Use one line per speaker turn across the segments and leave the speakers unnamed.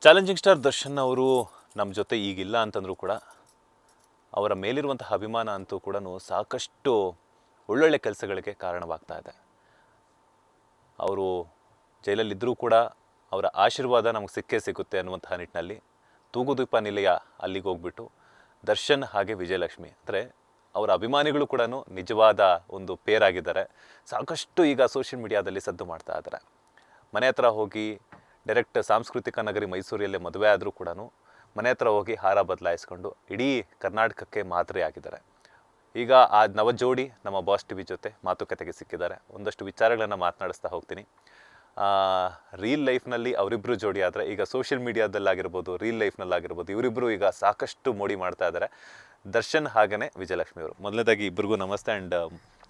Challenging star Darshan ಅವರು ನಮ್ಮ ಜೊತೆ ಈಗಿಲ್ಲ ಅಂತಂದರೂ ಕೂಡ ಅವರ ಮೇಲಿರುವಂತಹ ಅಭಿಮಾನ ಅಂತೂ ಕೂಡ ಸಾಕಷ್ಟು ಒಳ್ಳೊಳ್ಳೆ ಕೆಲಸಗಳಿಗೆ ಕಾರಣವಾಗ್ತಾ ಇದೆ. ಅವರು ಜೈಲಲ್ಲಿದ್ದರೂ ಕೂಡ ಅವರ ಆಶೀರ್ವಾದ ನಮಗೆ ಸಿಕ್ಕೇ ಸಿಗುತ್ತೆ ಅನ್ನುವಂತಹ ನಿಟ್ಟಿನಲ್ಲಿ ತೂಗುದೀಪ ನಿಲಯ ಅಲ್ಲಿಗೆ ಹೋಗ್ಬಿಟ್ಟು ದರ್ಶನ್ ಹಾಗೆ ವಿಜಯಲಕ್ಷ್ಮಿ ಅಂದರೆ ಅವರ ಅಭಿಮಾನಿಗಳು ಕೂಡ ನಿಜವಾದ ಒಂದು ಪೇರಾಗಿದ್ದಾರೆ. ಸಾಕಷ್ಟು ಈಗ ಸೋಷಿಯಲ್ ಮೀಡಿಯಾದಲ್ಲಿ ಸದ್ದು ಮಾಡ್ತಾ ಇದ್ದಾರೆ. ಮನೆ ಹತ್ರ ಹೋಗಿ ಡೈರೆಕ್ಟ್ ಸಾಂಸ್ಕೃತಿಕ ನಗರಿ ಮೈಸೂರಿಯಲ್ಲೇ ಮದುವೆ ಆದರೂ ಕೂಡ ಮನೆ ಹತ್ರ ಹೋಗಿ ಹಾರ ಬದಲಾಯಿಸ್ಕೊಂಡು ಇಡೀ ಕರ್ನಾಟಕಕ್ಕೆ ಮಾದರಿಯಾಗಿದ್ದಾರೆ. ಈಗ ಆ ನವ ಜೋಡಿ ನಮ್ಮ ಬಾಸ್ ಟಿವಿ ಜೊತೆ ಮಾತುಕತೆಗೆ ಸಿಕ್ಕಿದ್ದಾರೆ. ಒಂದಷ್ಟು ವಿಚಾರಗಳನ್ನು ಮಾತನಾಡಿಸ್ತಾ ಹೋಗ್ತೀನಿ. ರೀಲ್ ಲೈಫ್ನಲ್ಲಿ ಅವರಿಬ್ಬರು ಜೋಡಿ ಆದರೆ ಈಗ ಸೋಷಿಯಲ್ ಮೀಡಿಯಾದಲ್ಲಾಗಿರ್ಬೋದು, ರೀಲ್ ಲೈಫ್ನಲ್ಲಾಗಿರ್ಬೋದು, ಇವರಿಬ್ಬರು ಈಗ ಸಾಕಷ್ಟು ಮೋಡಿ ಮಾಡ್ತಾ ಇದ್ದಾರೆ. ದರ್ಶನ್ ಹಾಗೆಯೇ ವಿಜಯಲಕ್ಷ್ಮಿ ಅವರು. ಮೊದಲನೇದಾಗಿ ಇಬ್ಬರಿಗೂ ನಮಸ್ತೆ and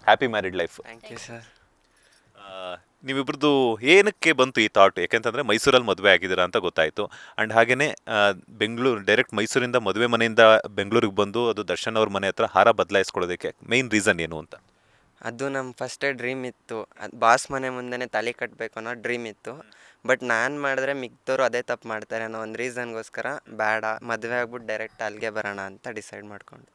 happy married life.
Thank you sir.
ನೀವಿಬ್ರದ್ದು ಏನಕ್ಕೆ ಬಂತು ಈ ಥಾಟ್? ಯಾಕೆಂತಂದರೆ ಮೈಸೂರಲ್ಲಿ ಮದುವೆ ಆಗಿದ್ದೀರಾ ಅಂತ ಗೊತ್ತಾಯಿತು. ಆ್ಯಂಡ್ ಹಾಗೆಯೇ ಬೆಂಗಳೂರು ಡೈರೆಕ್ಟ್ ಮೈಸೂರಿಂದ ಮದುವೆ ಮನೆಯಿಂದ ಬೆಂಗಳೂರಿಗೆ ಬಂದು ಅದು ದರ್ಶನ್ ಅವ್ರ ಮನೆ ಹತ್ರ ಹಾರ ಬದಲಾಯಿಸ್ಕೊಳ್ಳೋದಕ್ಕೆ ಮೇಯ್ನ್ ರೀಸನ್ ಏನು ಅಂತ?
ಅದು ನಮ್ಮ ಫಸ್ಟೇ ಡ್ರೀಮ್ ಇತ್ತು. ಅದು ಬಾಸ್ ಮನೆ ಮುಂದೆನೇ ತಾಳಿ ಕಟ್ಟಬೇಕು ಅನ್ನೋ ಡ್ರೀಮ್ ಇತ್ತು. ಬಟ್ ನಾನು ಮಾಡಿದ್ರೆ ಮಿಕ್ದವರು ಅದೇ ತಪ್ಪು ಮಾಡ್ತಾರೆ ಅನ್ನೋ ಒಂದು ರೀಸನ್ಗೋಸ್ಕರ ಬೇಡ, ಮದುವೆ ಆಗ್ಬಿಟ್ಟು ಡೈರೆಕ್ಟ್ ಅಲ್ಲಿಗೆ ಬರೋಣ ಅಂತ ಡಿಸೈಡ್ ಮಾಡ್ಕೊಂಡು.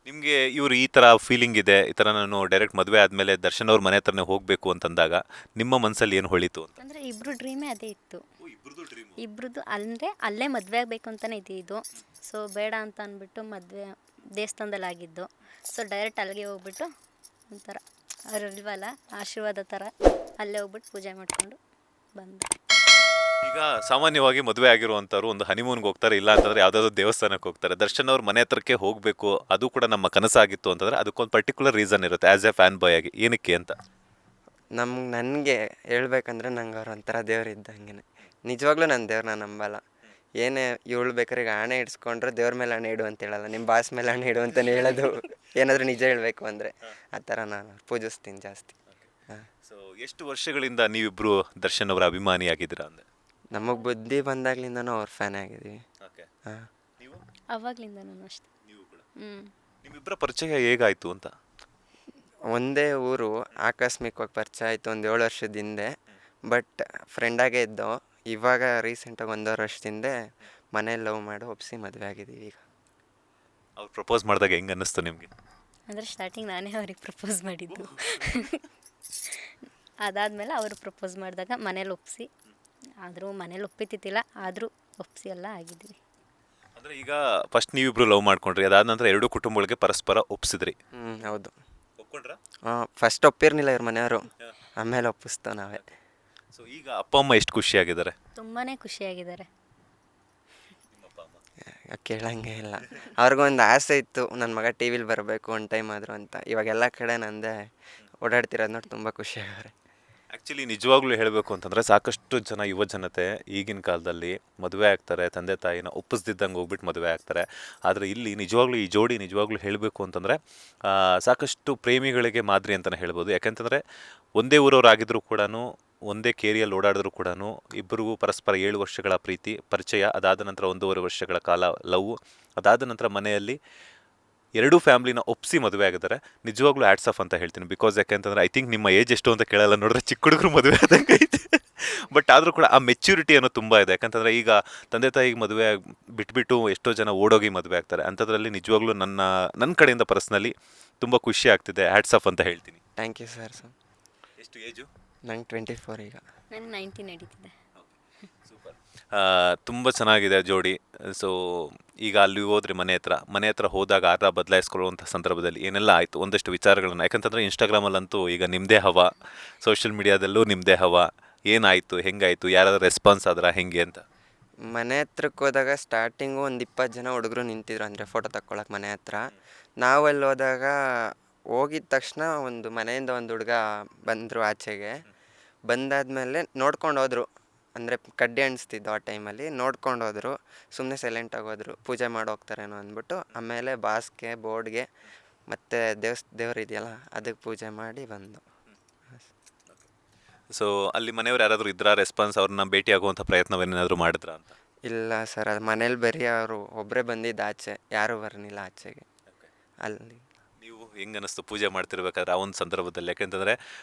ನಿಮಗೆ ಇವರು ಈ ಥರ ಫೀಲಿಂಗ್ ಇದೆ, ಈ ಥರ ನಾನು ಡೈರೆಕ್ಟ್ ಮದುವೆ ಆದಮೇಲೆ ದರ್ಶನ್ ಅವ್ರ ಮನೆ ಹತ್ರನೇ ಹೋಗಬೇಕು ಅಂತಂದಾಗ ನಿಮ್ಮ ಮನಸ್ಸಲ್ಲಿ ಏನು ಹೊಳಿತು ಅಂತ?
ಅಂದರೆ ಇಬ್ಬರು ಡ್ರೀಮೇ ಅದೇ ಇತ್ತು. ಇಬ್ರದ್ದು ಅಂದರೆ ಅಲ್ಲೇ ಮದುವೆ ಆಗಬೇಕು ಅಂತಲೇ ಇದ್ದಿದ್ದು. ಸೊ ಬೇಡ ಅಂತ ಅಂದ್ಬಿಟ್ಟು ಮದುವೆ ದೇವಸ್ಥಾನದಲ್ಲಿ ಆಗಿದ್ದು. ಸೊ ಡೈರೆಕ್ಟ್ ಅಲ್ಲಿಗೆ ಹೋಗ್ಬಿಟ್ಟು ಒಂಥರ ಅವ್ರಿಲ್ವಲ್ಲ ಆಶೀರ್ವಾದ ಥರ ಅಲ್ಲೇ ಹೋಗ್ಬಿಟ್ಟು ಪೂಜೆ ಮಾಡಿಕೊಂಡು ಬಂದು.
ಈಗ ಸಾಮಾನ್ಯವಾಗಿ ಮದುವೆ ಆಗಿರುವಂಥವ್ರು ಒಂದು ಹನಿಮೂನ್ಗೆ ಹೋಗ್ತಾರೆ, ಇಲ್ಲ ಅಂತಂದರೆ ಯಾವುದಾದ್ರು ದೇವಸ್ಥಾನಕ್ಕೆ ಹೋಗ್ತಾರೆ. ದರ್ಶನ್ ಅವ್ರ ಮನೆ ಹತ್ರಕ್ಕೆ ಹೋಗಬೇಕು, ಅದು ಕೂಡ ನಮ್ಮ ಕನಸಾಗಿತ್ತು ಅಂತಂದರೆ ಅದಕ್ಕೊಂದು ಪರ್ಟಿಕ್ಯುಲರ್ ರೀಸನ್ ಇರುತ್ತೆ ಆ್ಯಸ್ ಎ ಫ್ಯಾನ್ ಬಾಯ್ ಆಗಿ. ಏನಕ್ಕೆ ಅಂತ
ನನಗೆ ಹೇಳ್ಬೇಕಂದ್ರೆ ನಂಗೆ ಅವ್ರು ಒಂಥರ ದೇವ್ರು ಇದ್ದಂಗೆ. ನಿಜವಾಗ್ಲೂ ನನ್ನ ದೇವ್ರನ್ನ ನಂಬಲ್ಲ. ಏನೇ ಇವಳು ಬೇಕಾದ್ರೆ ಈಗ ಹಣೆ ಇಡ್ಸ್ಕೊಂಡ್ರೆ ದೇವ್ರ ಮೇಲೆ ಹಣೆ ಇಡು ಅಂತ ಹೇಳಲ್ಲ, ನಿಮ್ಮ ಬಾಸ್ ಮೇಲೆ ಹಣೆ ಇಡು ಅಂತಲೇ ಹೇಳೋದು. ಏನಾದರೂ ನಿಜ ಹೇಳಬೇಕು ಅಂದರೆ ಆ ಥರ ನಾನು ಪೂಜಿಸ್ತೀನಿ ಜಾಸ್ತಿ. ಹಾಂ.
ಸೊ ಎಷ್ಟು ವರ್ಷಗಳಿಂದ ನೀವಿಬ್ಬರು ದರ್ಶನ್ ಅವರ ಅಭಿಮಾನಿಯಾಗಿದ್ದೀರಾ ಅಂದರೆ?
ನಮಗೆ ಬುದ್ಧಿ ಬಂದಾಗ್ಲಿಂದನೂ ಅವ್ರ ಫ್ಯಾನ್ ಆಗಿದ್ದೀವಿ.
ಓಕೆ.
ಹಾಂ.
ನೀವು
ಅವಾಗ್ಲಿಂದನೂ ಅಷ್ಟೇ.
ನೀವು ಕೂಡ ನಿಮ್ಮಿಬ್ಬರ ಪರಿಚಯ ಹೇಗಾಯಿತು ಅಂತ?
ಒಂದೇ ಊರು, ಆಕಸ್ಮಿಕವಾಗಿ ಪರಿಚಯ ಆಯಿತು ಒಂದು 7 ವರ್ಷದ ಹಿಂದೆ. ಬಟ್ ಫ್ರೆಂಡಾಗೇ ಇದ್ದೋ. ಇವಾಗ ರೀಸೆಂಟಾಗಿ 1.5 ವರ್ಷದಿಂದ ಮನೇಲಿ ಲವ್ ಮಾಡಿ ಒಪ್ಪಿಸಿ ಮದುವೆ ಆಗಿದ್ದೀವಿ ಈಗ.
ಅವ್ರು ಪ್ರಪೋಸ್ ಮಾಡಿದಾಗ ಹೆಂಗೆ ಅನ್ನಿಸ್ತು ನಿಮಗೆ?
ಅಂದರೆ ಸ್ಟಾರ್ಟಿಂಗ್ ನಾನೇ ಅವ್ರಿಗೆ ಪ್ರಪೋಸ್ ಮಾಡಿದ್ದು. ಅದಾದಮೇಲೆ ಅವರು ಪ್ರಪೋಸ್ ಮಾಡಿದಾಗ ಮನೇಲಿ ಒಪ್ಪಿಸಿ, ಆದರೂ ಮನೇಲಿ ಒಪ್ಪಿತಿದ್ದಿಲ್ಲ, ಆದರೂ ಒಪ್ಪಿಸಿ ಎಲ್ಲ ಆಗಿದ್ವಿ.
ಅಂದರೆ ಈಗ ಫಸ್ಟ್ ನೀವಿಬ್ರು ಲವ್ ಮಾಡ್ಕೊಂಡ್ರಿ, ಅದಾದ ನಂತರ ಎರಡೂ ಕುಟುಂಬಗಳಿಗೆ ಪರಸ್ಪರ ಒಪ್ಸಿದ್ರಿ.
ಹೌದು.
ಒಪ್ಕೊಂಡ್ರಾ?
ಫಸ್ಟ್ ಒಪ್ಪಿರ್ನಿಲ್ಲ ಇವ್ರ ಮನೆಯವರು, ಆಮೇಲೆ ಒಪ್ಪಿಸ್ತೋ ನಾವೇ.
ಸೊ ಈಗ ಅಪ್ಪ ಅಮ್ಮ ಎಷ್ಟು ಖುಷಿಯಾಗಿದ್ದಾರೆ?
ತುಂಬಾ ಖುಷಿಯಾಗಿದ್ದಾರೆ.
ಕೇಳಂಗೆ ಇಲ್ಲ. ಅವ್ರಿಗೊಂದು ಆಸೆ ಇತ್ತು, ನನ್ನ ಮಗ ಟಿ ವಿಲಿ ಬರಬೇಕು ಒಂದು ಟೈಮ್ ಆದರೂ ಅಂತ. ಇವಾಗ ಎಲ್ಲ ಕಡೆ ನಂದೇ ಓಡಾಡ್ತಿರೋದು ನೋಡಿ ತುಂಬ ಖುಷಿಯಾಗವ್ರೆ.
ಆ್ಯಕ್ಚುಲಿ ನಿಜವಾಗ್ಲೂ ಹೇಳಬೇಕು ಅಂತಂದರೆ ಸಾಕಷ್ಟು ಜನ ಯುವ ಜನತೆ ಈಗಿನ ಕಾಲದಲ್ಲಿ ಮದುವೆ ಆಗ್ತಾರೆ, ತಂದೆ ತಾಯಿನ ಒಪ್ಪಿಸ್ದಿದ್ದಂಗೆ ಹೋಗ್ಬಿಟ್ಟು ಮದುವೆ ಆಗ್ತಾರೆ. ಆದರೆ ಇಲ್ಲಿ ನಿಜವಾಗ್ಲೂ ಈ ಜೋಡಿ ನಿಜವಾಗ್ಲೂ ಹೇಳಬೇಕು ಅಂತಂದರೆ ಸಾಕಷ್ಟು ಪ್ರೇಮಿಗಳಿಗೆ ಮಾದರಿ ಅಂತಲೇ ಹೇಳ್ಬೋದು. ಯಾಕೆಂತಂದರೆ ಒಂದೇ ಊರವರಾಗಿದ್ದರೂ ಕೂಡ, ಒಂದೇ ಕೇರಿಯಲ್ಲಿ ಓಡಾಡಿದ್ರು ಕೂಡ ಇಬ್ಬರಿಗೂ ಪರಸ್ಪರ 7 ವರ್ಷಗಳ ಪ್ರೀತಿ ಪರಿಚಯ, ಅದಾದ ನಂತರ 1.5 ವರ್ಷಗಳ ಕಾಲ ಲವ್, ಅದಾದ ನಂತರ ಮನೆಯಲ್ಲಿ ಎರಡೂ ಫ್ಯಾಮ್ಲಿನ ಒಪ್ಪಿಸಿ ಮದುವೆ ಆಗಿದ್ದಾರೆ. ನಿಜವಾಗ್ಲೂ ಹ್ಯಾಟ್ಸ್ ಆಫ್ ಅಂತ ಹೇಳ್ತೀನಿ. ಬಿಕಾಸ್ ಯಾಕೆಂತಂದರೆ ಐ ಥಿಂಕ್ ನಿಮ್ಮ ಏಜ್ ಎಷ್ಟು ಅಂತ ಕೇಳಲ್ಲ, ನೋಡಿದ್ರೆ ಚಿಕ್ಕ ಹುಡುಗರು ಮದುವೆ ಆದಂಗೆ ಐತೆ. ಬಟ್ ಆದರೂ ಕೂಡ ಆ ಮೆಚ್ಯೂರಿಟಿ ಅನ್ನೋ ತುಂಬ ಇದೆ. ಯಾಕಂತಂದರೆ ಈಗ ತಂದೆ ತಾಯಿಗೆ ಮದುವೆ ಬಿಟ್ಬಿಟ್ಟು ಎಷ್ಟೋ ಜನ ಓಡೋಗಿ ಮದುವೆ ಆಗ್ತಾರೆ. ಅಂಥದ್ರಲ್ಲಿ ನಿಜವಾಗ್ಲೂ ನನ್ನ ಕಡೆಯಿಂದ ಪರ್ಸ್ನಲಿ ತುಂಬ ಖುಷಿ ಆಗ್ತಿದೆ. ಹ್ಯಾಟ್ಸ್ ಆಫ್ ಅಂತ ಹೇಳ್ತೀನಿ.
Thank you sir.
ಎಷ್ಟು ಏಜು?
ನಂಗೆ 24 ಈಗ.
ನನಗೆ 19 ನಡೀತಿದೆ.
ಸೂಪರ್. ತುಂಬ ಚೆನ್ನಾಗಿದೆ ಜೋಡಿ. ಸೊ ಈಗ ಅಲ್ಲಿ ಹೋದ್ರೆ ಮನೆ ಹತ್ರ ಹೋದಾಗ ಆರ ಬದಲಾಯಿಸ್ಕೊಳ್ಳುವಂಥ ಸಂದರ್ಭದಲ್ಲಿ ಏನೆಲ್ಲ ಆಯಿತು ಒಂದಷ್ಟು ವಿಚಾರಗಳನ್ನು? ಯಾಕಂತಂದರೆ ಇನ್ಸ್ಟಾಗ್ರಾಮಲ್ಲಂತೂ ಈಗ ನಿಮ್ಮದೇ ಹವಾ, ಸೋಷಿಯಲ್ ಮೀಡಿಯಾದಲ್ಲೂ ನಿಮ್ಮದೇ ಹವಾ. ಏನಾಯಿತು, ಹೆಂಗಾಯಿತು, ಯಾರಾದ್ರೂ ರೆಸ್ಪಾನ್ಸ್ ಆದ್ರೆ ಹೆಂಗೆ ಅಂತ?
ಮನೆ ಹತ್ರಕ್ಕೆ ಹೋದಾಗ ಸ್ಟಾರ್ಟಿಂಗು ಒಂದು 20 ಜನ ಹುಡುಗರು ನಿಂತಿದ್ರು, ಅಂದರೆ ಫೋಟೋ ತಕ್ಕೊಳಕ್ಕೆ ಮನೆ ಹತ್ರ. ನಾವು ಅಲ್ಲಿ ಹೋದಾಗ ಹೋಗಿದ ತಕ್ಷಣ ಒಂದು ಮನೆಯಿಂದ ಒಂದು ಹುಡುಗ ಬಂದರು ಆಚೆಗೆ. ಬಂದಾದಮೇಲೆ ನೋಡ್ಕೊಂಡು ಹೋದರು, ಅಂದರೆ ಕಡ್ಡಿ ಅಣಿಸ್ತಿದ್ದು ಆ ಟೈಮಲ್ಲಿ. ನೋಡ್ಕೊಂಡು ಹೋದರು, ಸುಮ್ಮನೆ ಸೈಲೆಂಟಾಗಿ ಹೋದರು, ಪೂಜೆ ಮಾಡಿ ಹೋಗ್ತಾರೇನೋ ಅಂದ್ಬಿಟ್ಟು. ಆಮೇಲೆ ಬಾಸ್ಗೆ, ಬೋರ್ಡ್ಗೆ ಮತ್ತು ದೇವ್ರು ಇದೆಯಲ್ಲ ಅದಕ್ಕೆ ಪೂಜೆ ಮಾಡಿ ಬಂದು.
ಸೊ ಅಲ್ಲಿ ಮನೆಯವ್ರು ಯಾರಾದರೂ ಇದ್ರ ರೆಸ್ಪಾನ್ಸ್, ಅವ್ರನ್ನ ಭೇಟಿ ಆಗುವಂಥ ಪ್ರಯತ್ನವೇನಾದರೂ ಮಾಡಿದ್ರಾ ಅಂತ?
ಇಲ್ಲ ಸರ್, ಅದು ಮನೇಲಿ ಬರೀ ಅವರು ಒಬ್ಬರೇ ಬಂದಿದ್ದು ಆಚೆ, ಯಾರೂ ಬರಲಿಲ್ಲ ಆಚೆಗೆ. ಅಲ್ಲಿ
ನೀವು ಹೆಂಗೆ ಅನ್ನಿಸ್ತು ಪೂಜೆ ಮಾಡ್ತಿರ್ಬೇಕಾದ್ರೆ ಆ ಒಂದು ಸಂದರ್ಭದಲ್ಲಿ? ಯಾಕೆಂತಂದರೆ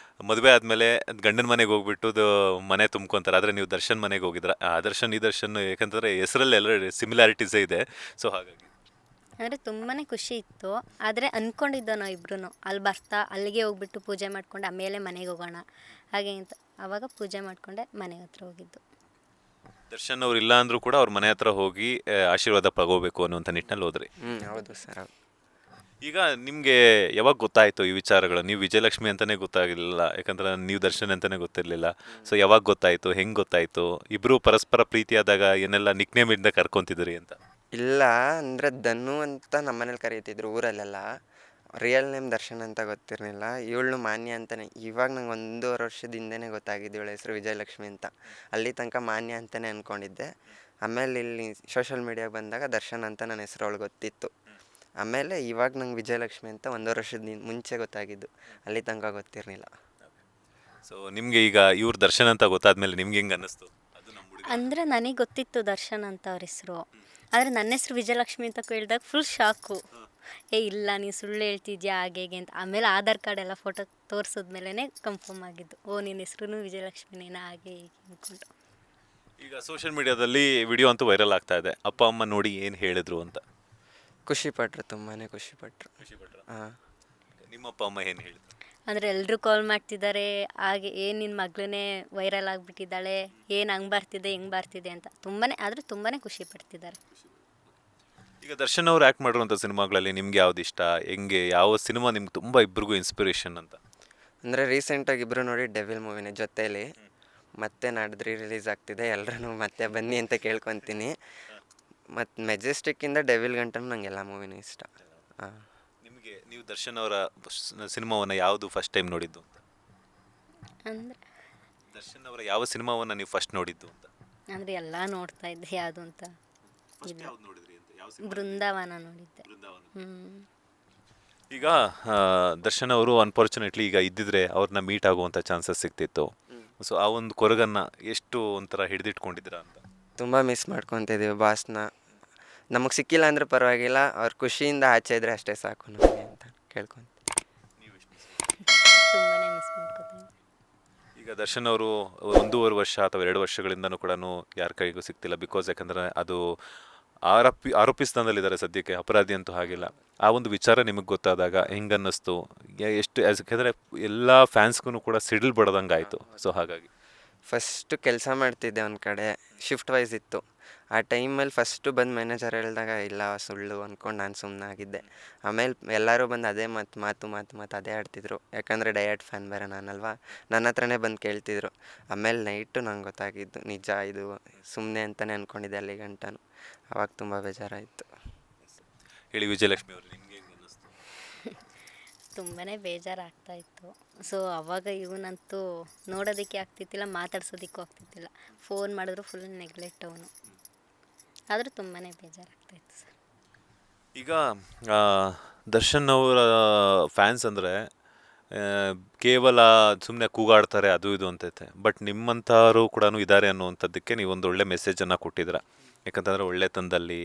ಮದುವೆ ಆದಮೇಲೆ ಗಂಡನ ಮನೆಗೆ ಹೋಗ್ಬಿಟ್ಟು ಮನೆ ತುಂಬ್ಕೊತಾರೆ, ಆದರೆ ನೀವು ದರ್ಶನ್ ಮನೆಗೆ ಹೋಗಿದ್ರ. ಆ ದರ್ಶನ್ ಈ ದರ್ಶನ್ ಯಾಕಂತಂದರೆ ಹೆಸರಲ್ಲಿ ಎಲ್ಲ ಸಿಮಿಲಾರಿಟೀಸೇ ಇದೆ. ಸೊ ಹಾಗಾಗಿ
ಅಂದರೆ ತುಂಬಾ ಖುಷಿ ಇತ್ತು. ಆದರೆ ಅಂದ್ಕೊಂಡಿದ್ದೋ ನಾವು ಇಬ್ರು ಅಲ್ಲಿ ಬರ್ತಾ ಅಲ್ಲಿಗೆ ಹೋಗ್ಬಿಟ್ಟು ಪೂಜೆ ಮಾಡ್ಕೊಂಡು ಆಮೇಲೆ ಮನೆಗೆ ಹೋಗೋಣ ಹಾಗೆ ಅಂತ. ಆವಾಗ ಪೂಜೆ ಮಾಡಿಕೊಂಡೆ ಮನೆ ಹತ್ರ ಹೋಗಿದ್ದು.
ದರ್ಶನ್ ಅವ್ರು ಇಲ್ಲ ಅಂದರೂ ಕೂಡ ಅವ್ರ ಮನೆ ಹತ್ರ ಹೋಗಿ ಆಶೀರ್ವಾದ ಪಗೋಬೇಕು ಅನ್ನುವಂಥ ನಿಟ್ಟಿನಲ್ಲಿ ಹೋದ್ರಿ.
ಹೌದು ಸರ್.
ಈಗ ನಿಮಗೆ ಯಾವಾಗ ಗೊತ್ತಾಯಿತು ಈ ವಿಚಾರಗಳು? ನೀವು ವಿಜಯಲಕ್ಷ್ಮಿ ಅಂತಲೇ ಗೊತ್ತಾಗಿರಲಿಲ್ಲ, ಯಾಕಂದ್ರೆ ನೀವು ದರ್ಶನ್ ಅಂತಲೇ ಗೊತ್ತಿರಲಿಲ್ಲ. ಸೊ ಯಾವಾಗ ಗೊತ್ತಾಯಿತು, ಹೆಂಗೆ ಗೊತ್ತಾಯಿತು? ಇಬ್ಬರು ಪರಸ್ಪರ ಪ್ರೀತಿಯಾದಾಗ ಏನೆಲ್ಲ ನಿಕ್ನೇಮಿಂದ ಕರ್ಕೊತಿದ್ರಿ ಅಂತ?
ಇಲ್ಲ ಅಂದರೆ ಧನು ಅಂತ ನಮ್ಮನೇಲಿ ಕರೀತಿದ್ರು ಊರಲ್ಲೆಲ್ಲ. ರಿಯಲ್ ನೇಮ್ ದರ್ಶನ್ ಅಂತ ಗೊತ್ತಿರಲಿಲ್ಲ. ಇವಳು ಮಾನ್ಯ ಅಂತಲೇ ಇವಾಗ ನಂಗೆ 1.5 ವರ್ಷದ ಹಿಂದೆನೇ ಗೊತ್ತಾಗಿದ್ದು ಇವಳ ಹೆಸರು ವಿಜಯಲಕ್ಷ್ಮಿ ಅಂತ. ಅಲ್ಲಿ ತನಕ ಮಾನ್ಯ ಅಂತಲೇ ಅಂದ್ಕೊಂಡಿದ್ದೆ. ಆಮೇಲೆ ಇಲ್ಲಿ ಸೋಷಲ್ ಮೀಡಿಯಾಗೆ ಬಂದಾಗ ದರ್ಶನ್ ಅಂತ ನನ್ನ ಹೆಸರು ಅವಳು ಗೊತ್ತಿತ್ತು. ಆಮೇಲೆ ಇವಾಗ ನಂಗೆ ವಿಜಯಲಕ್ಷ್ಮಿ ಅಂತ 1.5 ವರ್ಷದ ಮುಂಚೆ ಗೊತ್ತಾಗಿದ್ದು. ಅಲ್ಲಿ ತನಕ ಗೊತ್ತಿರಲಿಲ್ಲ.
ಸೊ ನಿಮಗೆ ಈಗ ಇವ್ರ ದರ್ಶನ್ ಅಂತ ಗೊತ್ತಾದ್ಮೇಲೆ ನಿಮ್ಗೆ ಹೆಂಗೆ ಅನ್ನಿಸ್ತು? ಅದು ನಮ್ಮ ಹುಡುಗ
ಅಂದರೆ ನನಗೆ ಗೊತ್ತಿತ್ತು ದರ್ಶನ್ ಅಂತ ಅವ್ರ ಹೆಸರು, ಆದರೆ ನನ್ನ ಹೆಸರು ವಿಜಯಲಕ್ಷ್ಮಿ ಅಂತ ಕೇಳಿದಾಗ ಫುಲ್ ಶಾಕು. ಇಲ್ಲ ನೀನು ಸುಳ್ಳು ಹೇಳ್ತಿದ್ಯಾ ಹಾಗೆ ಹೀಗೆ ಅಂತ. ಆಮೇಲೆ ಆಧಾರ್ ಕಾರ್ಡ್ ಎಲ್ಲ ಫೋಟೋ ತೋರಿಸಿದ್ಮೇಲೆ ಕನ್ಫರ್ಮ್ ಆಗಿದ್ದು, ನಿನ್ನ ಹೆಸ್ರು ವಿಜಯಲಕ್ಷ್ಮಿನೇನಾ ಹಾಗೆ ಹೀಗೆ ಅಂದ್ಕೊಂಡು.
ಈಗ ಸೋಷಿಯಲ್ ಮೀಡಿಯಾದಲ್ಲಿ ವಿಡಿಯೋ ಅಂತೂ ವೈರಲ್ ಆಗ್ತಾ ಇದೆ. ಅಪ್ಪ ಅಮ್ಮ ನೋಡಿ ಏನು ಹೇಳಿದ್ರು ಅಂತ?
ಖುಷಿಪಟ್ರು, ತುಂಬಾ ಖುಷಿಪಟ್ರು. ಹಾಂ.
ನಿಮ್ಮ ಅಪ್ಪ ಅಮ್ಮ ಏನು ಹೇಳಿದ್ರು?
ಅಂದರೆ ಎಲ್ಲರೂ ಕಾಲ್ ಮಾಡ್ತಿದ್ದಾರೆ, ಹಾಗೆ ಏನು ನಿನ್ನ ಮಗಳನ್ನೇ ವೈರಲ್ ಆಗಿಬಿಟ್ಟಿದ್ದಾಳೆ, ಏನು ಹಂಗೆ ಬರ್ತಿದೆ ಹಿಂಗೆ ಬರ್ತಿದೆ ಅಂತ ಆದರೂ ತುಂಬಾ ಖುಷಿ ಪಡ್ತಿದ್ದಾರೆ.
ಈಗ ದರ್ಶನ್ ಅವ್ರು ಆ್ಯಕ್ಟ್ ಮಾಡಿರುವಂಥ ಸಿನಿಮಾಗಳಲ್ಲಿ ನಿಮ್ಗೆ ಯಾವ್ದು ಇಷ್ಟ? ಹೆಂಗೆ ಯಾವ ಸಿನಿಮಾ ನಿಮ್ಗೆ ತುಂಬ ಇಬ್ಬರಿಗೂ ಇನ್ಸ್ಪಿರೇಷನ್ ಅಂತ?
ಅಂದರೆ ರೀಸೆಂಟಾಗಿ ಇಬ್ಬರು ನೋಡಿ ಡೆವಿಲ್ ಮೂವಿನೇ ಜೊತೆಯಲ್ಲಿ ಮತ್ತೆ ನಾಡಿದ್ದು ರಿಲೀಸ್ ಆಗ್ತಿದೆ. ಎಲ್ಲರೂ ಮತ್ತೆ ಬನ್ನಿ ಅಂತ ಕೇಳ್ಕೊತೀನಿ. ಮತ್ತು ಮೆಜೆಸ್ಟಿಕ್ಕಿಂದ ಡೆವಿಲ್ ಗಂಟನೂ ನನಗೆಲ್ಲ ಮೂವಿನೂ ಇಷ್ಟ. ಹಾಂ.
ನಿಮಗೆ ನೀವು ದರ್ಶನ್ ಅವರ ಸಿನಿಮಾವನ್ನು ಯಾವುದು ಫಸ್ಟ್ ಟೈಮ್ ನೋಡಿದ್ದು ಅಂತ?
ಅಂದರೆ
ದರ್ಶನ್ ಅವರ ಯಾವ ಸಿನಿಮಾವನ್ನು ನೀವು ಫಸ್ಟ್ ನೋಡಿದ್ದು ಅಂತ?
ಅಂದರೆ ಎಲ್ಲ ನೋಡ್ತಾ ಇದ್ದೆ, ಯಾವುದು ಅಂತ
ಫಸ್ಟ್ ಯಾವ್ದು ನೋಡಿದ್ರಿ ಅಂತ? ಯಾವ ಸಿನಿಮಾ?
ಬೃಂದಾವನ ನೋಡಿದ್ದೆ.
ಬೃಂದಾವನ.
ಹ್ಞೂ.
ಈಗ ದರ್ಶನ್ ಅವರು ಅನ್ಫಾರ್ಚುನೇಟ್ಲಿ ಈಗ ಇದ್ದಿದ್ರೆ ಅವ್ರನ್ನ ಮೀಟ್ ಆಗುವಂಥ ಚಾನ್ಸಸ್ ಸಿಗ್ತಿತ್ತು. ಸೊ ಆ ಒಂದು ಕೊರಗನ್ನು ಎಷ್ಟು ಒಂಥರ ಹಿಡಿದಿಟ್ಕೊಂಡಿದ್ದೀರಾ ಅಂತ? ತುಂಬ
ಮಿಸ್ ಮಾಡ್ಕೊತಿದ್ದೀವಿ ಬಾಸ್ನ. ನಮಗೆ ಸಿಕ್ಕಿಲ್ಲ ಅಂದರೆ ಪರವಾಗಿಲ್ಲ, ಅವ್ರ ಖುಷಿಯಿಂದ ಆಚೆ ಇದ್ರೆ ಅಷ್ಟೇ ಸಾಕು ನಮಗೆ ಅಂತ ಕೇಳ್ಕೊತೀನಿ.
ತುಂಬಾ ಮಿಸ್ ಮಾಡ್ಕೊತೀನಿ.
ಈಗ ದರ್ಶನ್ ಅವರು 1.5 ವರ್ಷ ಅಥವಾ 2 ವರ್ಷಗಳಿಂದನೂ ಕೂಡ ಯಾರ ಕೈಗೂ ಸಿಗ್ತಿಲ್ಲ. ಬಿಕಾಸ್ ಯಾಕಂದರೆ ಅದು ಆರೋಪಿ ಸ್ಥಾನದಲ್ಲಿದ್ದಾರೆ ಸದ್ಯಕ್ಕೆ, ಅಪರಾಧಿ ಅಂತೂ ಆಗಿಲ್ಲ. ಆ ಒಂದು ವಿಚಾರ ನಿಮಗೆ ಗೊತ್ತಾದಾಗ ಹೆಂಗೆ ಅನ್ನಿಸ್ತು? ಎಷ್ಟು ಯಾಕಂದರೆ ಎಲ್ಲ ಫ್ಯಾನ್ಸ್ಗೂ ಕೂಡ ಸಿಡಿಲ್ ಬಡ್ದಂಗೆ ಆಯಿತು. ಸೊ ಹಾಗಾಗಿ
ಫಸ್ಟು ಕೆಲಸ ಮಾಡ್ತಿದ್ದೆ ಒಂದು ಕಡೆ, ಶಿಫ್ಟ್ ವೈಸ್ ಇತ್ತು. ಆ ಟೈಮಲ್ಲಿ ಫಸ್ಟು ಬಂದು ಮ್ಯಾನೇಜರ್ ಹೇಳಿದಾಗ ಇಲ್ಲ ಸುಳ್ಳು ಅಂದ್ಕೊಂಡು ನಾನು ಸುಮ್ಮನಾಗಿದ್ದೆ. ಆಮೇಲೆ ಎಲ್ಲರೂ ಬಂದು ಅದೇ ಮಾತು ಅದೇ ಆಡ್ತಿದ್ರು. ಯಾಕಂದರೆ ಡಯಟ್ ಫ್ಯಾನ್ ಬೇರೆ ನಾನಲ್ವಾ, ನನ್ನ ಹತ್ರನೇ ಬಂದು ಕೇಳ್ತಿದ್ರು. ಆಮೇಲೆ ನೈಟು ನಂಗೆ ಗೊತ್ತಾಗಿದ್ದು ನಿಜ ಇದು ಸುಮ್ಮನೆ ಅಂತಲೇ ಅಂದ್ಕೊಂಡಿದ್ದೆ ಅಲ್ಲಿ ಗಂಟನು. ಆವಾಗ ತುಂಬ ಬೇಜಾರಾಯಿತು.
ಹೇಳಿ ವಿಜಯಲಕ್ಷ್ಮಿ ಅವರು, ನಿಮಗೆ ಹೆಂಗೆ ಅನ್ನಿಸ್ತು?
ತುಂಬಾ ಬೇಜಾರಾಗ್ತಾ ಇತ್ತು. ಸೊ ಅವಾಗ ಇವನಂತೂ ನೋಡೋದಕ್ಕೆ ಆಗ್ತಿದ್ದಿಲ್ಲ, ಮಾತಾಡ್ಸೋದಕ್ಕೂ ಆಗ್ತಿದ್ದಿಲ್ಲ. ಫೋನ್ ಮಾಡಿದ್ರು ಫುಲ್ ನೆಗ್ಲೆಕ್ಟ್ ಅವನು. ಆದರೂ ತುಂಬಾ ಬೇಜಾರಾಗ್ತಾಯಿತ್ತು ಸರ್.
ಈಗ ದರ್ಶನ್ ಅವರ ಫ್ಯಾನ್ಸ್ ಅಂದರೆ ಕೇವಲ ಸುಮ್ಮನೆ ಕೂಗಾಡ್ತಾರೆ ಅದು ಇದು ಅಂತೈತೆ. ಬಟ್ ನಿಮ್ಮಂಥವರು ಕೂಡ ಇದ್ದಾರೆ ಅನ್ನುವಂಥದ್ದಕ್ಕೆ ನೀವೊಂದು ಒಳ್ಳೆ ಮೆಸೇಜನ್ನು ಕೊಟ್ಟಿದ್ದೀರ. ಯಾಕಂತಂದರೆ ಒಳ್ಳೆತನದಲ್ಲಿ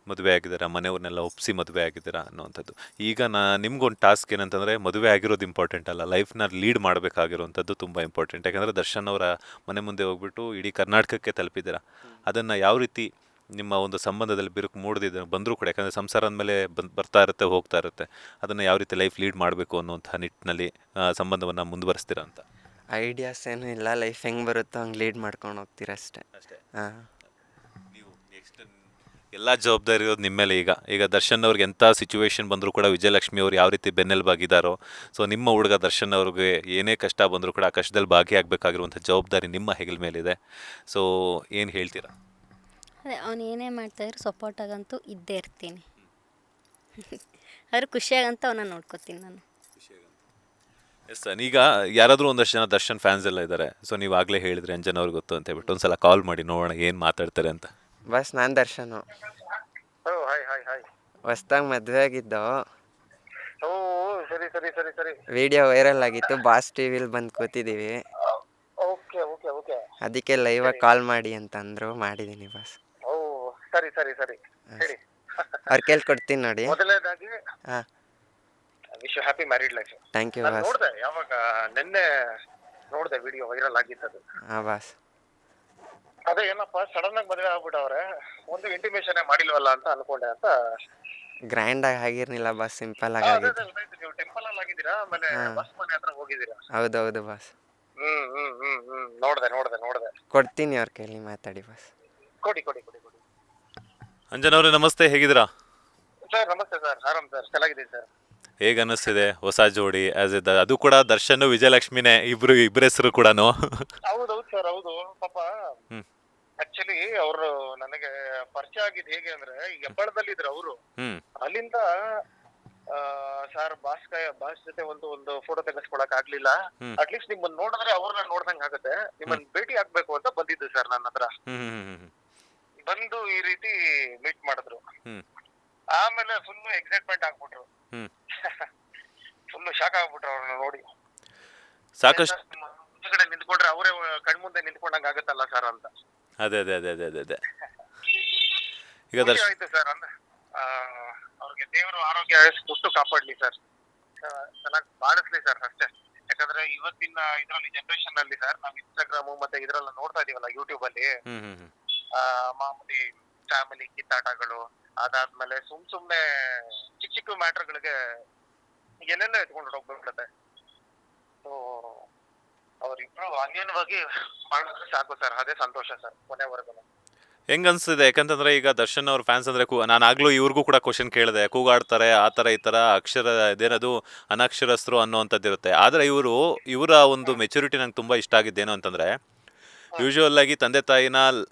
ಮದುವೆ ಆಗಿದ್ದೀರಾ, ಮನೆಯವ್ರನ್ನೆಲ್ಲ ಒಪ್ಪಿಸಿ ಮದುವೆ ಆಗಿದ್ದೀರಾ ಅನ್ನುವಂಥದ್ದು. ಈಗ ನಿಮ್ಗೊಂದು ಟಾಸ್ಕ್ ಏನಂತಂದರೆ, ಮದುವೆ ಆಗಿರೋದು ಇಂಪಾರ್ಟೆಂಟ್ ಅಲ್ಲ, ಲೈಫ್ನ ಲೀಡ್ ಮಾಡಬೇಕಾಗಿರುವಂಥದ್ದು ತುಂಬ ಇಂಪಾರ್ಟೆಂಟ್. ಯಾಕಂದರೆ ದರ್ಶನ್ ಅವರ ಮನೆ ಮುಂದೆ ಹೋಗ್ಬಿಟ್ಟು ಇಡೀ ಕರ್ನಾಟಕಕ್ಕೆ ತಲುಪಿದ್ದೀರಾ. ಅದನ್ನು ಯಾವ ರೀತಿ ನಿಮ್ಮ ಒಂದು ಸಂಬಂಧದಲ್ಲಿ ಬಿರುಕು ಮೂಡ್ದಿದ್ದ ಬಂದರೂ ಕೂಡ, ಯಾಕಂದರೆ ಸಂಸಾರ ಅಂದಮೇಲೆ ಬರ್ತಾ ಇರುತ್ತೆ ಹೋಗ್ತಾ ಇರುತ್ತೆ, ಅದನ್ನು ಯಾವ ರೀತಿ ಲೈಫ್ ಲೀಡ್ ಮಾಡಬೇಕು ಅನ್ನುವಂಥ ನಿಟ್ಟಿನಲ್ಲಿ ಸಂಬಂಧವನ್ನು ಮುಂದುವರಿಸ್ತೀರಾ ಅಂತ?
ಐಡಿಯಾಸ್ ಏನೂ ಇಲ್ಲ, ಲೈಫ್ ಹೆಂಗೆ ಬರುತ್ತೋ ಹಂಗೆ ಲೀಡ್ ಮಾಡ್ಕೊಂಡು ಹೋಗ್ತೀರ ಅಷ್ಟೇ. ಹಾಂ.
ನೀವು ನೆಕ್ಸ್ಟ್ ಎಲ್ಲ ಜವಾಬ್ದಾರಿ ಇರೋದು ನಿಮ್ಮ ಮೇಲೆ. ಈಗ ದರ್ಶನ್ ಅವ್ರಿಗೆ ಎಂಥ ಸಿಚುವೇಶನ್ ಬಂದರೂ ಕೂಡ ವಿಜಯಲಕ್ಷ್ಮಿ ಅವರು ಯಾವ ರೀತಿ ಬೆನ್ನೆಲುಬಾಗಿದ್ದಾರೋ, ಸೊ ನಿಮ್ಮ ಹುಡುಗ ದರ್ಶನ್ ಅವ್ರಿಗೆ ಏನೇ ಕಷ್ಟ ಬಂದರೂ ಕೂಡ ಆ ಕಷ್ಟದಲ್ಲಿ ಭಾಗಿಯಾಗಬೇಕಾಗಿರುವಂಥ ಜವಾಬ್ದಾರಿ ನಿಮ್ಮ ಹೆಗಲ ಮೇಲಿದೆ. ಸೊ ಏನು ಹೇಳ್ತೀರಾ?
ಅದೇ ಅವನು ಏನೇ ಮಾಡ್ತಾಯಿದ್ರು ಸಪೋರ್ಟಾಗಂತೂ ಇದ್ದೇ ಇರ್ತೀನಿ. ಆದರೂ ಖುಷಿಯಾಗಂತೂ ಅವನ್ನ ನೋಡ್ಕೊತೀನಿ ನಾನು.
Yes sir. ಈಗ ಯಾರಾದರೂ ಒಂದಷ್ಟು ಜನ ದರ್ಶನ್ ಫ್ಯಾನ್ಸ್ ಎಲ್ಲ ಇದ್ದಾರೆ. ಸೊ ನೀವು ಆಗಲೇ ಹೇಳಿದ್ರಿ ಅಂಜನ್ ಅವ್ರಿಗೆ ಗೊತ್ತು ಅಂತ ಹೇಳ್ಬಿಟ್ಟು, ಒಂದ್ಸಲ ಕಾಲ್ ಮಾಡಿ ನೋಡೋಣ ಏನು ಮಾತಾಡ್ತಾರೆ ಅಂತ.
ಬಸ್ ನಾನು ದರ್ಶನು ಹೊಸ್ದಾಗಿ ಮದುವೆ ಆಗಿದ್ದು.
ಸರಿ ಸರಿ ಸರಿ ಸರಿ
ವಿಡಿಯೋ ವೈರಲ್ ಆಗಿತ್ತು, ಬಾಸ್ ಟಿವಿಲಿ ಬಂದು ಕೂತಿದ್ದೀವಿ.
ಓಕೆ ಓಕೆ ಓಕೆ
ಅದಕ್ಕೆ ಲೈವಾಗಿ ಕಾಲ್ ಮಾಡಿ ಅಂತಂದ್ರು, ಮಾಡಿದ್ದೀನಿ ಬಾಸ್.
ಓ ಸರಿ ಸರಿ ಸರಿ ಹೇಳಿ.
ಅವ್ರು ಕೇಳ್ಕೊಡ್ತೀನಿ ನೋಡಿ.
ಮೊದಲನೇದಾಗಿ
ಹಾಂ.
Wish happy married life.
Thank you
ನಾನು
ಬಾಸ್.
ನೋಡ್ದೆ ಯಾವಾಗ ನಿನ್ನೆ ನೋಡ್ದೆ ವಿಡಿಯೋ ವೈರಲ್ ಆಗಿತ್ತದು.
ಹಾಂ ಬಾಸ್.
ಅದೇ ಏನಪ್ಪ ಸಡನ್ ಆಗಿ ಮದುವೆ ಆಗ್ಬಿಟ್ಟವ್ರೆ, ಒಂದು ಇಂಟಿಮೇಷನ್ ಮಾಡಿಲ್ವಲ್ಲ ಅಂತ ಅನ್ಕೊಂಡೆ ಅಂತ.
ಗ್ರ್ಯಾಂಡಾಗಿ ಆಗಿರ್ನಿಲ್ಲ ಬಾಸ್, ಸಿಂಪಲ್ ಆಗಿ
ಅದೇ
ಆಗಿತ್ತು.
ಗೊತ್ತಾಯ್ತು, ನೀವು ಟೆಂಪಲ್ ಅಲ್ಲಿ ಆಗಿದ್ದೀರಾ, ಆಮೇಲೆ ಬಸ್ ಮನೆ ಹತ್ರ ಹೋಗಿದ್ದೀರಾ.
ಹೌದೌದು ಬಾಸ್.
ನೋಡ್ದೆ.
ಕೊಡ್ತೀನಿ ಅವ್ರ ಕೈಲಿ ಮಾತಾಡಿ ಬಾಸ್.
ಕೊಡಿ.
ಅಂಜನವ್ರೆ ನಮಸ್ತೆ, ಹೇಗಿದ್ದೀರಾ?
ಸರ್ ನಮಸ್ತೆ ಸರ್, ಆರಾಮ್ ಸರ್, ಚೆನ್ನಾಗಿದ್ದೀನಿ ಸರ್.
ಹೇಗೆ ಅನ್ನಿಸ್ತಿದೆ ಹೊಸ ಜೋಡಿ ಆಸ್ ಅದು ಕೂಡ ದರ್ಶನ್ ವಿಜಯಲಕ್ಷ್ಮಿನೇ, ಇಬ್ರ ಹೆಸರು ಕೂಡ.
ಹೌದೌದು ಸರ್, ಹೌದು. ಪಾಪ
ಹ್ಮ್
ಆಕ್ಚುಲಿ ಅವರು ನನಗೆ ಪರಿಚಯ ಆಗಿದ್ ಹೇಗೆ ಅಂದ್ರೆ, ಈಗ ಹೆಬ್ಬಳದಲ್ಲಿದ್ರು ಅವರು.
ಹ್ಮ್
ಅಲ್ಲಿಂದ ಸರ್ ಬಾಸ್ ಜೊತೆ ಒಂದು ಫೋಟೋ ತೆಗೆಸ್ಕೊಳಕ್ ಆಗ್ಲಿಲ್ಲ,
ಹ್ಮ್.
ಅಟ್ಲೀಸ್ಟ್ ನಿಮ್ಮನ್ನ ನೋಡಿದ್ರೆ ಅವ್ರನ್ನ ನೋಡ್ದಂಗ್ ಆಗುತ್ತೆ, ನಿಮ್ಮನ್ನ ಭೇಟಿ ಆಗ್ಬೇಕು ಅಂತ ಬಂದಿದ್ದು ಸರ್ ನನ್ನ ಹತ್ರ.
ಹ್ಮ್
ಬಂದು ಈ ರೀತಿ ಮೀಟ್ ಮಾಡಿದ್ರು.
ಹ್ಮ್
ಆಮೇಲೆ ಫುಲ್ ಎಕ್ಸೈಟ್ಮೆಂಟ್ ಆಗ್ಬಿಟ್ರು,
ಹ್ಮ್
ಫುಲ್ ಶಾಕ್ ಆಗ್ಬಿಟ್ರು ಅವ್ರನ್ನ ನೋಡಿ.
ಸಾಕಷ್ಟು.
ಮುಂಚೆಗಡೆ ನಿಂತ್ಕೊಂಡ್ರೆ ಅವರೇ ಕಣ್ಮುಂದೆ ನಿಂತ್ಕೊಂಡಂಗ್ ಆಗುತ್ತಲ್ಲ ಸರ್ ಅಂತ.
ಅದೇ ಈಗ
ಖುಷಿ
ದರ್ಶನ್
ಆಯ್ತು ಸರ್. ಅಂದ್ರೆ ಅವ್ರಿಗೆ ದೇವರು ಆರೋಗ್ಯ ಕೊಟ್ಟು ಕಾಪಾಡ್ಲಿ ಸರ್, ಚೆನ್ನಾಗಿ ಬಾಳಿಸ್ಲಿ ಸರ್ ಅಷ್ಟೇ. ಯಾಕಂದ್ರೆ ಇವತ್ತಿನ ಇದ್ರಲ್ಲಿ ಜನರೇಷನ್ ಅಲ್ಲಿ ಸರ್, ನಾವ್ ಇನ್ಸ್ಟಾಗ್ರಾಮ್ ಮತ್ತೆ ಇದ್ರೆಲ್ಲ ನೋಡ್ತಾ ಇದೀವಲ್ಲ, ಯೂಟ್ಯೂಬ್ ಅಲ್ಲಿ ಮಾಮೂಲಿ ಫ್ಯಾಮಿಲಿ ಕಿತ್ತಾಟಗಳು, ಅದಾದ್ಮೇಲೆ ಸುಮ್ನೆ ಚಿಕ್ಕ ಮ್ಯಾಟರ್ಗಳಿಗೆ ಏನೆಲ್ಲ ಎತ್ಕೊಂಡು ಹೋಗ್ಬಿಡುತ್ತೆ. ಸೊ ಅವ್ರಿಬ್ರು ಅನ್ಯೋನ್ಯವಾಗಿ ಮಾಡಿದ್ರೆ ಸಾಕು ಸರ್, ಅದೇ ಸಂತೋಷ ಸರ್ ಕೊನೆವರೆಗೂ.
ಹೆಂಗ್ ಅನ್ಸ್ತಿದೆ? ಯಾಕಂತಂದ್ರೆ ಈಗ ದರ್ಶನ್ ಅವ್ರ ಫ್ಯಾನ್ಸ್ ಅಂದ್ರೆ ನಾನು ಆಗ್ಲೂ ಇವ್ರಿಗೂ ಕೂಡ ಕ್ವಶನ್ ಕೇಳಿದೆ, ಕೂಗಾಡ್ತಾರೆ ಆ ಥರ ಈ ಥರ, ಇದೇನದು ಅನಕ್ಷರಸ್ಥರು ಅನ್ನೋವಂಥದ್ದು ಇರುತ್ತೆ. ಆದರೆ ಇವರ ಒಂದು ಮೆಚುರಿಟಿ ನಂಗೆ ತುಂಬ ಇಷ್ಟ ಆಗಿದ್ದೇನು ಅಂತಂದರೆ, ಯೂಶುವಲ್ ಆಗಿ ತಂದೆ ತಾಯಿನ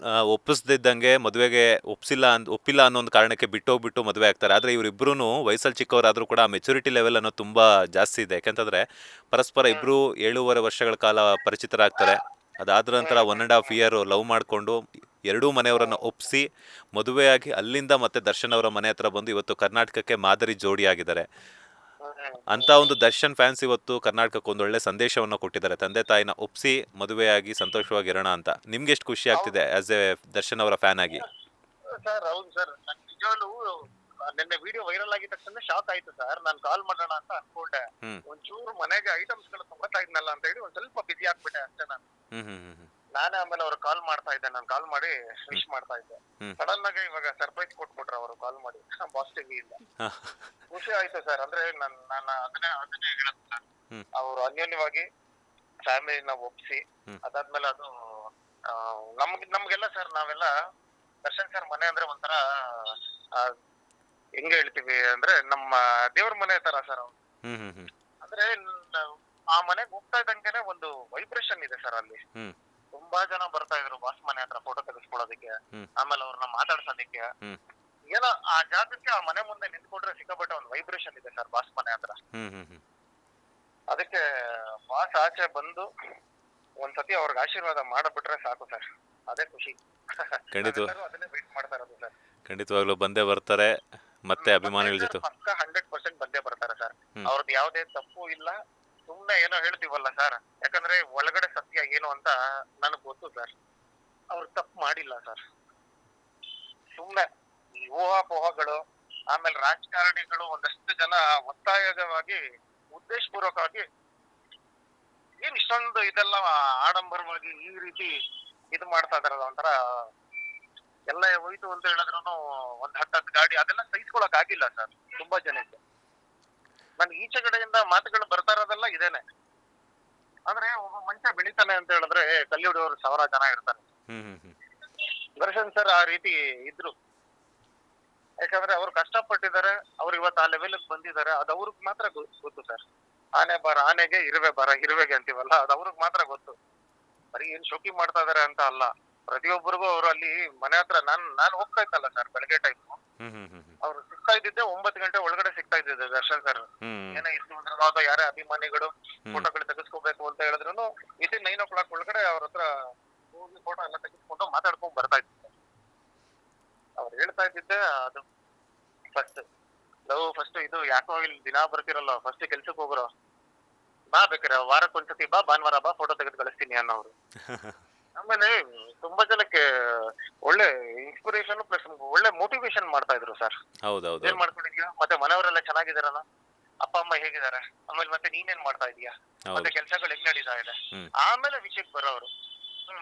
ಒಪ್ಪಿಸ್ದಿದ್ದಂಗೆ ಮದುವೆಗೆ ಒಪ್ಪಿಲ್ಲ ಅನ್ನೋ ಒಂದು ಕಾರಣಕ್ಕೆ ಬಿಟ್ಟೋಗ್ಬಿಟ್ಟು ಮದುವೆ ಆಗ್ತಾರೆ. ಆದರೆ ಇವರಿಬ್ಬರೂ ವಯಸ್ಸಲ್ಲಿ ಚಿಕ್ಕವರಾದರೂ ಕೂಡ ಮೆಚುರಿಟಿ ಲೆವೆಲ್ ಅನ್ನೋ ತುಂಬ ಜಾಸ್ತಿ ಇದೆ. ಯಾಕೆಂತಂದರೆ ಪರಸ್ಪರ ಇಬ್ಬರು 7.5 ವರ್ಷಗಳ ಕಾಲ ಪರಿಚಿತರಾಗ್ತಾರೆ. ಅದಾದ ನಂತರ 1.5 ಇಯರ್ ಲವ್ ಮಾಡಿಕೊಂಡು ಎರಡೂ ಮನೆಯವರನ್ನು ಒಪ್ಪಿಸಿ ಮದುವೆಯಾಗಿ ಅಲ್ಲಿಂದ ಮತ್ತೆ ದರ್ಶನ್ ಅವರ ಮನೆ ಹತ್ರ ಬಂದು ಇವತ್ತು ಕರ್ನಾಟಕಕ್ಕೆ ಮಾದರಿ ಜೋಡಿಯಾಗಿದ್ದಾರೆ. ಅಂತ ಒಂದು ದರ್ಶನ್ ಫ್ಯಾನ್ಸ್ ಇವತ್ತು ಕರ್ನಾಟಕಕ್ಕೆ ಒಂದೊಳ್ಳೆ ಸಂದೇಶವನ್ನು ಕೊಟ್ಟಿದ್ದಾರೆ, ತಂದೆ ತಾಯಿನ ಒಪ್ಪಿಸಿ ಮದುವೆಯಾಗಿ ಸಂತೋಷವಾಗಿರೋಣ ಅಂತ. ನಿಮ್ಗೆ ಎಷ್ಟು ಖುಷಿ ಆಗ್ತಿದೆ ಆಸ್ ಎ ದರ್ಶನ್ ಅವರ ಫ್ಯಾನ್ ಆಗಿ?
ಸರ್ ಹೌದು ಸರ್, ನಿಜವಾಗ್ಲೂ ನಿನ್ನೆ ವಿಡಿಯೋ ವೈರಲ್ ಆಗಿದ ತಕ್ಷಣ ಶಾಕ್ ಆಯ್ತು ಸರ್. ನಾನು ಕಾಲ್ ಮಾಡೋಣ ಅಂತ ಅನ್ಕೊಂಡೆ, ಒಂಚೂರು ಮನೆಗೆ ಐಟಮ್ಸ್ ಗಳು ತಗೋತಾ ಇದ್ನಲ್ಲ ಅಂತ ಹೇಳಿ ಒಂದ್ ಸ್ವಲ್ಪ ಬಿಸಿ ಆಗ್ಬಿಟ್ಟೆ ಅಷ್ಟೇ ನಾನು. ನಾನೇ ಆಮೇಲೆ ಅವ್ರು ಕಾಲ್ ಮಾಡ್ತಾ ಇದ್ದೆ, ನಾನು ಕಾಲ್ ಮಾಡಿ ವಿಶ್ ಮಾಡ್ತಾ ಇದ್ದೆ. ಸಡನ್ ಆಗಿ ಇವಾಗ ಸರ್ಪ್ರೈಸ್ ಕೊಟ್ಬಿಟ್ರು ಅವರು ಕಾಲ್ ಮಾಡಿ, ಬಾಸ್ ಟಿವಿ ಇಲ್ಲ. ಖುಷಿ ಆಯ್ತು ಸರ್. ಅಂದ್ರೆ ನಾನು ಅದನ್ನೇ ಹೇಳೋದು ಸರ್, ಅವರು ಅನ್ಯೋನ್ಯವಾಗಿ ಫ್ಯಾಮಿಲಿನ ಒಪ್ಸಿ ಅದಾದ್ಮೇಲೆ ಅದು ನಮ್ಗೆಲ್ಲ ಸರ್, ನಾವೆಲ್ಲ ದರ್ಶನ್ ಸರ್ ಮನೆ ಅಂದ್ರೆ ಒಂಥರ ಹೆಂಗ ಹೇಳ್ತೀವಿ ಅಂದ್ರೆ ನಮ್ಮ ದೇವ್ರ ಮನೆ ತರ ಸರ್ ಅವ್ರು. ಅಂದ್ರೆ ಆ ಮನೆಗೆ ಹೋಗ್ತಾ ಇದ್ದಂಗೆನೆ ಒಂದು ವೈಬ್ರೇಷನ್ ಇದೆ ಸರ್ ಅಲ್ಲಿ. ತುಂಬಾ ಜನ ಬರ್ತಾ ಇದ್ರು ಬಾಸ್ ಮನೆ ಹತ್ರ ಫೋಟೋ ತೆಗೆಸ್ಕೊಳ್ಳೋದಕ್ಕೆ, ಆಮೇಲೆ ಅವ್ರನ್ನ ಮಾತಾಡ್ಸೋದಕ್ಕೆ. ಏನೋ ಆ ಜಾಗಕ್ಕೆ ಆ ಮನೆ ಮುಂದೆ ನಿಂತ್ಕೊಂಡ್ರೆ ಸಿಕ್ಕಾಪಟ್ಟೆ ಒಂದು ವೈಬ್ರೇಷನ್ ಇದೆ ಸರ್ ಬಾಸ್ ಮನೆ ಹತ್ರ. ಅದಕ್ಕೆ ಬಾಸ್ ಆಚೆ ಬಂದು ಒಂದ್ಸತಿ ಅವ್ರಿಗೆ ಆಶೀರ್ವಾದ ಮಾಡಬಿಟ್ರೆ ಸಾಕು ಸರ್, ಅದೇ ಖುಷಿ. ಅದನ್ನೇ ವೇಟ್ ಮಾಡ್ತಾ ಇರೋದು ಸರ್.
ಖಂಡಿತವಾಗ್ಲೂ ಬಂದೇ ಬರ್ತಾರೆ, ಮತ್ತೆ ಅಭಿಮಾನಿಗಳ ಜೊತೆ
ಪಕ್ಕ 100% ಬಂದೇ ಬರ್ತಾರೆ ಸರ್. ಅವ್ರದ್ದು ಯಾವ್ದೇ ತಪ್ಪು ಇಲ್ಲ, ಸುಮ್ನೆ ಏನೋ ಹೇಳ್ತೀವಲ್ಲ ಸರ್, ಯಾಕಂದ್ರೆ ಒಳಗಡೆ ಸತ್ಯ ಏನು ಅಂತ ನನಗ್ ಗೊತ್ತು ಸರ್. ಅವ್ರು ತಪ್ಪು ಮಾಡಿಲ್ಲ ಸರ್. ಸುಮ್ನೆ ಈ ಊಹಾಪೋಹಗಳು, ಆಮೇಲೆ ರಾಜಕಾರಣಿಗಳು ಒಂದಷ್ಟು ಜನ ಒತ್ತಾಯವಾಗಿ ಉದ್ದೇಶಪೂರ್ವಕವಾಗಿ ಏನ್ ಇಷ್ಟೊಂದು ಇದೆಲ್ಲ ಆಡಂಬರವಾಗಿ ಈ ರೀತಿ ಇದು ಮಾಡ್ತಾ ಇದಾರಲ್ಲ, ಒಂಥರ ಎಲ್ಲ ಹೋಯ್ತು ಅಂತ ಹೇಳಿದ್ರು ಒಂದ್ 10 ಗಾಡಿ ಅದೆಲ್ಲ ಸಹಿಸ್ಕೊಳಕ್ ಆಗಿಲ್ಲ ಸರ್ ತುಂಬಾ ಜನಕ್ಕೆ. ನನ್ ಈಚೆ ಕಡೆಯಿಂದ ಮಾತುಗಳು ಬರ್ತಾ ಇರೋದೆಲ್ಲ ಇದೇನೆ. ಅಂದ್ರೆ ಒಬ್ಬ ಮನುಷ್ಯ ಬೆಳಿತಾನೆ ಅಂತ ಹೇಳಿದ್ರೆ ಕಲ್ಲಿ ಹೊಡೆಯೋರು 1000 ಜನ ಇರ್ತಾರೆ. ದರ್ಶನ್ ಸರ್ ಆ ರೀತಿ ಇದ್ರು. ಯಾಕಂದ್ರೆ ಅವ್ರು ಕಷ್ಟಪಟ್ಟಿದ್ದಾರೆ, ಅವ್ರು ಇವತ್ತು ಆ ಲೆವೆಲ್ ಬಂದಿದ್ದಾರೆ. ಅದು ಅವ್ರಿಗೆ ಮಾತ್ರ ಗೊತ್ತು ಸರ್. ಆನೆ ಬರ ಆನೆಗೆ, ಇರುವೆ ಬರ ಇರುವೆಗೆ ಅಂತೀವಲ್ಲ, ಅದು ಅವ್ರಿಗೆ ಮಾತ್ರ ಗೊತ್ತು. ಬರೀ ಏನ್ ಶೋಕಿ ಮಾಡ್ತಾ ಇದಾರೆ ಅಂತ ಅಲ್ಲ, ಪ್ರತಿಯೊಬ್ಬರಿಗೂ ಅವ್ರು ಅಲ್ಲಿ ಮನೆ ಹತ್ರ ನಾನು ಹೋಗ್ತಾ ಇದ್ದಲ್ಲ ಸರ್ ಬೆಳಗ್ಗೆ ಟೈಮ್, ಅವ್ರು ಸಿಗ್ತಾ ಇದ್ದಿದ್ದೆ 9 ಗಂಟೆ ಒಳಗಡೆ ಸಿಗ್ತಾ ಇದ್ದಿದ್ದೆ ದರ್ಶನ್ ಸರ್. ಏನೋ ಇಷ್ಟು ಅಂದ್ರೆ ಯಾರೇ ಅಭಿಮಾನಿಗಳು ಫೋಟೋಗಳು ತೆಗೆಸ್ಕೋಬೇಕು ಅಂತ ಹೇಳಿದ್ರು ವಿತಿನ್ 9 o'clock ಒಳಗಡೆ ಅವ್ರ ಹತ್ರ ಹೋಗಿ ಫೋಟೋ ಎಲ್ಲ ತೆಗೆಸ್ಕೊಂಡು ಮಾತಾಡ್ಕೊಂಡ್ ಬರ್ತಾ ಇದ್ದೆ. ಅವ್ರು ಹೇಳ್ತಾ ಇದ್ದಿದ್ದೆ ಅದು ಫಸ್ಟ್ ಇದು ಯಾಕೋ ಇಲ್ಲಿ ದಿನ ಬರ್ತಿರಲ್ಲ, ಫಸ್ಟ್ ಕೆಲ್ಸಕ್ಕೆ ಹೋಗ್ರೋ, ಬಾ ಬೇಕಾರೆ ವಾರಕ್ಕೊಂದ್ಸತಿ ಬಾ, ಭಾನುವಾರ ಬಾ, ಫೋಟೋ ತೆಗೆದು ಕಳಿಸ್ತೀನಿ ಅನ್ನೋರು. ಆಮೇಲೆ ತುಂಬಾ ಜನಕ್ಕೆ ಒಳ್ಳೆ ಇನ್ಸ್ಪಿರೇಷನ್ ಪ್ಲಸ್ ಒಳ್ಳೆ ಮೋಟಿವೇಶನ್ ಮಾಡ್ತಾ ಇದ್ರು ಸರ್. ಏನ್ ಮಾಡ್ಕೊಂಡಿದ್ಯಾ, ಮತ್ತೆ ಮನೆಯವರೆಲ್ಲ ಚೆನ್ನಾಗಿದಾರಲ್ಲ, ಅಪ್ಪ ಅಮ್ಮ ಹೇಗಿದ್ದಾರೆ, ಆಮೇಲೆ ಮತ್ತೆ ನೀನೇನ್ ಮಾಡ್ತಾ ಇದೀಯಾ,
ಹೌದು.
ಮತ್ತೆ ಕೆಲ್ಸಗಳು ಹೆಂಗ್ ನಡೀತಾ ಇದೆ,
ಹ್ಮ್.
ಆಮೇಲೆ ವಿಷಯಕ್ಕೆ ಬರೋರು.